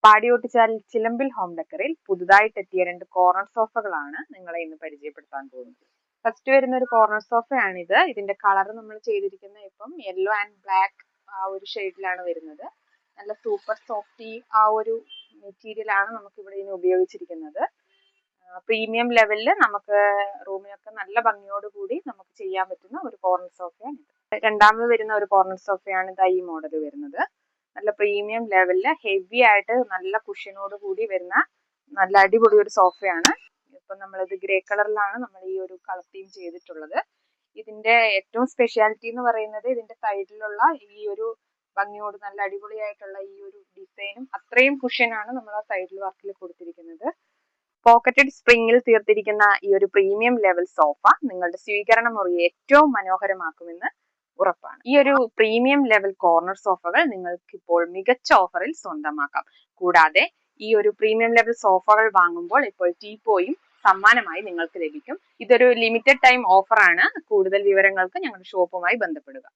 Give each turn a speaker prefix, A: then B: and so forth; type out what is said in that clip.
A: Padiyottuchal ചിലമ്പിൽ home ഡെക്കറിൽ പുതുതായിട്ട് എത്തിയ 2 corner സോഫകളാണ് നിങ്ങളെ ഇന്ന് പരിചയപ്പെടുത്താൻ പോകുന്നത്. ഫസ്റ്റ് വരുന്ന ഒരു കോർണർ സോഫയാണിത്. ഇതിന്റെ കളർ നമ്മൾ ചെയ്തിരിക്കുന്നത് ഇപ്പം യെല്ലോ ആൻഡ് ബ്ലാക്ക് ആ ഒരു ഷെയ്ഡിലാണ് വരുന്നത്. നല്ല സൂപ്പർ സോഫ്റ്റി ആ ഒരു മെറ്റീരിയൽ ആണ് നമുക്ക് ഇവിടെ ഇതിന് ഉപയോഗിച്ചിരിക്കുന്നത്. പ്രീമിയം ലെവലിൽ നമുക്ക് റൂമിനൊക്കെ നല്ല ഭംഗിയോട് കൂടി നമുക്ക് ചെയ്യാൻ പറ്റുന്ന ഒരു കോർണർ സോഫയാണ് ഇത്. രണ്ടാമത് വരുന്ന ഒരു കോർണർ സോഫയാണ് ഈ മോഡൽ വരുന്നത്. നല്ല പ്രീമിയം ലെവലില് ഹെവി ആയിട്ട് നല്ല കുഷ്യനോട് കൂടി വരുന്ന നല്ല അടിപൊളി ഒരു സോഫയാണ്. ഇപ്പൊ നമ്മളിത് ഗ്രേ കളറിലാണ് നമ്മൾ ഈ ഒരു കളർ തീം ചെയ്തിട്ടുള്ളത്. ഇതിന്റെ ഏറ്റവും സ്പെഷ്യാലിറ്റി എന്ന് പറയുന്നത് ഇതിന്റെ സൈഡിലുള്ള ഈ ഒരു ഭംഗിയോട് നല്ല അടിപൊളിയായിട്ടുള്ള ഈ ഒരു ഡിസൈനും അത്രയും കുഷ്യനാണ് നമ്മൾ ആ സൈഡിൽ വർക്കിൽ കൊടുത്തിരിക്കുന്നത്. പോക്കറ്റഡ് സ്പ്രിംഗിൽ തീർത്തിരിക്കുന്ന ഈ ഒരു പ്രീമിയം ലെവൽ സോഫ നിങ്ങളുടെ സ്വീകരണ മുറിയെ ഏറ്റവും മനോഹരമാക്കുമെന്ന് ഉറപ്പാണ്. ഈ ഒരു പ്രീമിയം ലെവൽ കോർണർ സോഫകൾ നിങ്ങൾക്ക് ഇപ്പോൾ മികച്ച ഓഫറിൽ സ്വന്തമാക്കാം. കൂടാതെ ഈ ഒരു പ്രീമിയം ലെവൽ സോഫകൾ വാങ്ങുമ്പോൾ ഇപ്പോൾ ടീപ്പോയും സമ്മാനമായി നിങ്ങൾക്ക് ലഭിക്കും. ഇതൊരു ലിമിറ്റഡ് ടൈം ഓഫറാണ്. കൂടുതൽ വിവരങ്ങൾക്ക് ഞങ്ങളുടെ ഷോപ്പുമായി ബന്ധപ്പെടുക.